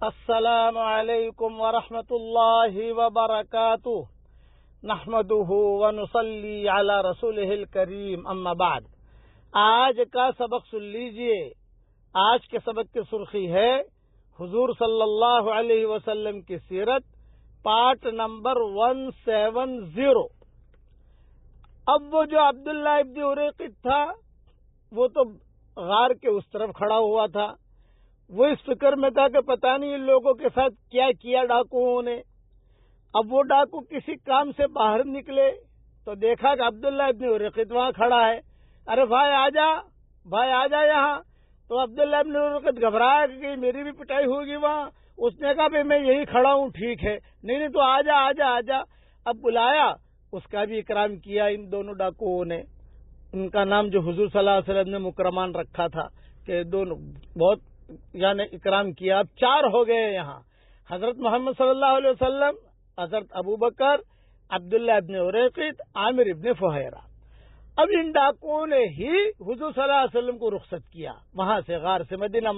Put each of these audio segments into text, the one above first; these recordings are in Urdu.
السلام علیکم ورحمۃ اللہ وبرکاتہ نحمده ونصلی علی رسولہ الکریم اما بعد۔ آج کا سبق سن لیجئے۔ آج کے سبق کی سرخی ہے حضور صلی اللہ علیہ وسلم کی سیرت، پارٹ نمبر 170۔ اب وہ جو عبداللہ ابن اریقط تھا وہ تو غار کے اس طرف کھڑا ہوا تھا۔ وہ اس فکر میں تھا کہ پتہ نہیں ان لوگوں کے ساتھ کیا کیا ڈاکوؤں نے۔ اب وہ ڈاکو کسی کام سے باہر نکلے تو دیکھا کہ عبداللہ ابن اریقط وہاں کھڑا ہے۔ ارے بھائی آ جا یہاں۔ تو عبداللہ ابن اریقط گھبرایا کہ میری بھی پٹائی ہوگی وہاں۔ اس نے کہا بھائی میں یہی کھڑا ہوں، ٹھیک ہے، نہیں تو آ جا۔ اب بلایا، اس کا بھی اکرام کیا ان دونوں ڈاکوؤں نے۔ ان کا نام جو حضور صلی اللہ علیہ وسلم نے مکرمان رکھا تھا کہ دونوں بہت یعنی اکرام کیا۔ اب 4 ہو گئے یہاں، حضرت محمد صلی اللہ علیہ وسلم، حضرت ابو بکر، عبداللہ ابن اریقط، عامر ابن فہیرہ۔ اب ان ڈاکوؤں نے ہی حضور صلی اللہ علیہ وسلم کو رخصت کیا وہاں سے، غار سے مدینہ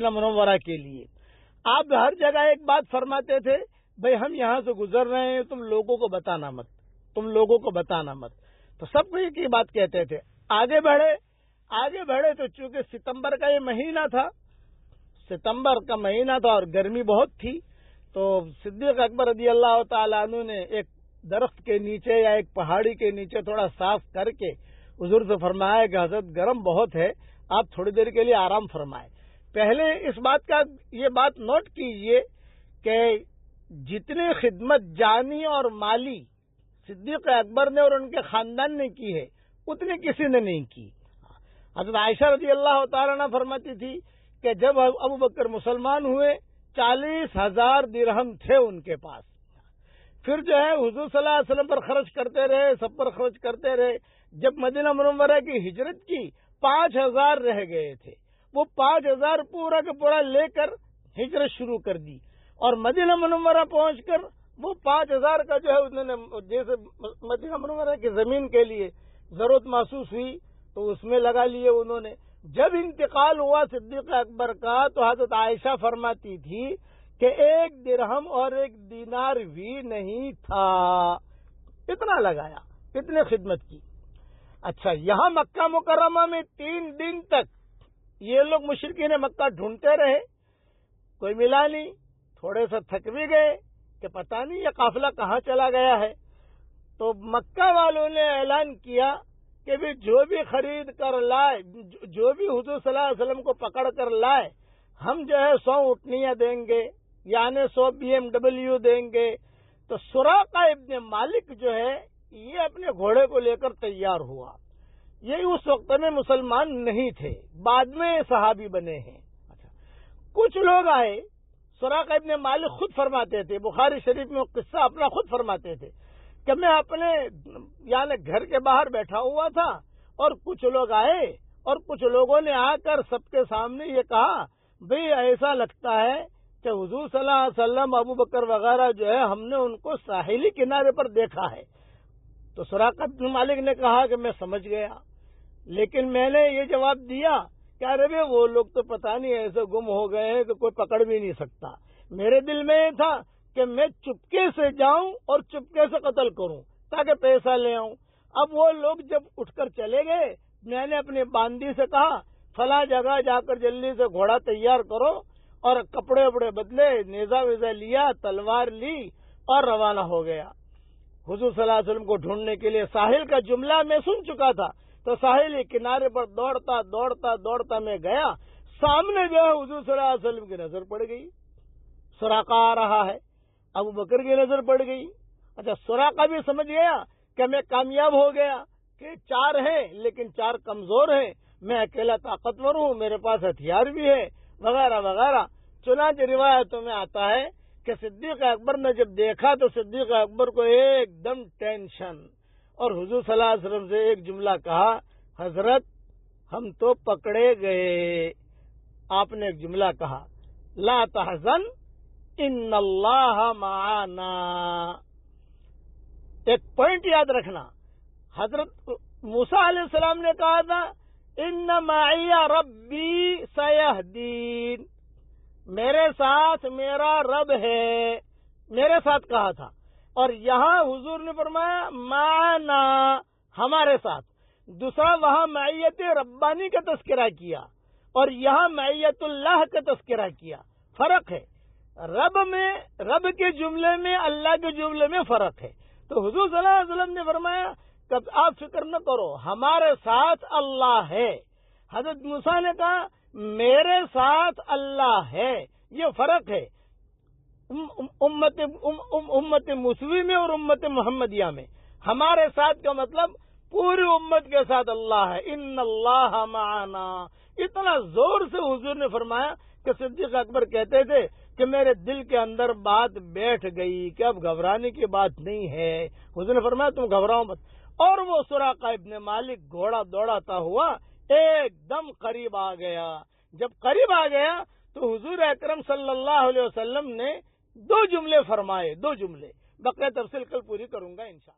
منورہ کے لیے۔ آپ ہر جگہ ایک بات فرماتے تھے، بھئی ہم یہاں سے گزر رہے ہیں، تم لوگوں کو بتانا مت۔ تو سب کو ایک ہی بات کہتے تھے۔ آگے بڑھے تو چونکہ ستمبر کا یہ مہینہ تھا اور گرمی بہت تھی، تو صدیق اکبر رضی اللہ تعالیٰ عنہ نے ایک درخت کے نیچے یا ایک پہاڑی کے نیچے تھوڑا صاف کر کے حضور سے فرمایا کہ حضرت گرم بہت ہے، آپ تھوڑی دیر کے لیے آرام فرمائیں۔ پہلے اس یہ بات نوٹ کیجئے کہ جتنی خدمت جانی اور مالی صدیق اکبر نے اور ان کے خاندان نے کی ہے اتنی کسی نے نہیں کی۔ حضرت عائشہ رضی اللہ تعالیٰ عنہ فرماتی تھی کہ جب ابو بکر مسلمان ہوئے 40,000 درہم تھے ان کے پاس۔ پھر جو ہے حضور صلی اللہ علیہ وسلم پر خرچ کرتے رہے، سب پر خرچ کرتے رہے۔ جب مدینہ منورہ کی ہجرت کی 5,000 رہ گئے تھے، وہ 5,000 پورا کا پورا لے کر ہجرت شروع کر دی، اور مدینہ منورہ پہنچ کر وہ 5,000 کا جو ہے انہوں نے جیسے مدینہ منورہ کی زمین کے لیے ضرورت محسوس ہوئی تو اس میں لگا لیے انہوں نے۔ جب انتقال ہوا صدیق اکبر کا تو حضرت عائشہ فرماتی تھی کہ 1 درہم اور 1 دینار بھی نہیں تھا، اتنا لگایا، اتنے خدمت کی۔ اچھا، یہاں مکہ مکرمہ میں 3 دن تک یہ لوگ مشرکین مکہ ڈھونڈتے رہے، کوئی ملا نہیں، تھوڑے سے تھک بھی گئے کہ پتہ نہیں یہ قافلہ کہاں چلا گیا ہے۔ تو مکہ والوں نے اعلان کیا کہ بھی جو بھی خرید کر لائے، جو بھی حضور صلی اللہ علیہ وسلم کو پکڑ کر لائے، ہم جو ہے 100 اٹھنیاں دیں گے، یعنی 100 BMW دیں گے۔ تو سراقہ ابن مالک جو ہے یہ اپنے گھوڑے کو لے کر تیار ہوا۔ یہ اس وقت میں مسلمان نہیں تھے، بعد میں صحابی بنے ہیں۔ اچھا، کچھ لوگ آئے، سراقہ ابن مالک خود فرماتے تھے، بخاری شریف میں وہ قصہ اپنا خود فرماتے تھے کہ میں اپنے یعنی گھر کے باہر بیٹھا ہوا تھا اور کچھ لوگ آئے اور کچھ لوگوں نے آ کر سب کے سامنے یہ کہا، بھئی ایسا لگتا ہے کہ حضور صلی اللہ علیہ وسلم، ابو بکر وغیرہ جو ہے ہم نے ان کو ساحلی کنارے پر دیکھا ہے۔ تو سراقہ بن مالک نے کہا کہ میں سمجھ گیا، لیکن میں نے یہ جواب دیا کہ ارے وہ لوگ تو پتہ نہیں ایسے گم ہو گئے ہیں کہ کوئی پکڑ بھی نہیں سکتا۔ میرے دل میں یہ تھا کہ میں چپکے سے جاؤں اور چپکے سے قتل کروں تاکہ پیسہ لے آؤں۔ اب وہ لوگ جب اٹھ کر چلے گئے، میں نے اپنے باندی سے کہا فلاں جگہ جا کر جلدی سے گھوڑا تیار کرو، اور کپڑے وپڑے بدلے، نیزہ ویزہ لیا، تلوار لی اور روانہ ہو گیا حضور صلی اللہ علیہ وسلم کو ڈھونڈنے کے لیے۔ ساحل کا جملہ میں سن چکا تھا، تو ساحل کے کنارے پر دوڑتا میں گیا۔ سامنے جو ہے حضور صلی اللہ علیہ وسلم کی نظر پڑ گئی، سراقہ آ رہا ہے، ابو بکر کی نظر پڑ گئی۔ اچھا، سراقہ بھی سمجھ گیا کہ میں کامیاب ہو گیا، کہ 4 ہیں لیکن 4 کمزور ہیں، میں اکیلا طاقتور ہوں، میرے پاس ہتھیار بھی ہے وغیرہ وغیرہ۔ چنانچہ روایتوں میں آتا ہے کہ صدیق اکبر نے جب دیکھا تو صدیق اکبر کو ایک دم ٹینشن، اور حضور صلی اللہ علیہ وسلم سے ایک جملہ کہا، حضرت ہم تو پکڑے گئے۔ آپ نے ایک جملہ کہا، لا تحزن ان اللہ معنا۔ ایک پوائنٹ یاد رکھنا، حضرت موسیٰ علیہ السلام نے کہا تھا ان معی ربی سیہدین، میرے ساتھ میرا رب ہے، میرے ساتھ کہا تھا، اور یہاں حضور نے فرمایا معنا، ہمارے ساتھ۔ دوسرا وہاں معیت ربانی کا تذکرہ کیا اور یہاں معیت اللہ کا تذکرہ کیا، فرق ہے۔ رب کے جملے میں، اللہ کے جملے میں فرق ہے۔ تو حضور صلی اللہ علیہ وسلم نے فرمایا کہ آپ فکر نہ کرو، ہمارے ساتھ اللہ ہے۔ حضرت موسیٰ نے کہا میرے ساتھ اللہ ہے، یہ فرق ہے امت موسوی میں اور امت محمدیہ میں۔ ہمارے ساتھ کا مطلب پوری امت کے ساتھ اللہ ہے۔ ان اللہ معنا، اتنا زور سے حضور نے فرمایا کہ صدیق اکبر کہتے تھے کہ میرے دل کے اندر بات بیٹھ گئی کہ اب گھبرانے کی بات نہیں ہے۔ حضور نے فرمایا تم گھبراؤ مت۔ اور وہ سراقہ ابن مالک گھوڑا دوڑاتا ہوا ایک دم قریب آ گیا۔ جب قریب آ گیا تو حضور اکرم صلی اللہ علیہ وسلم نے 2 جملے فرمائے، 2 جملے۔ بقیہ تفصیل کل پوری کروں گا انشاءاللہ۔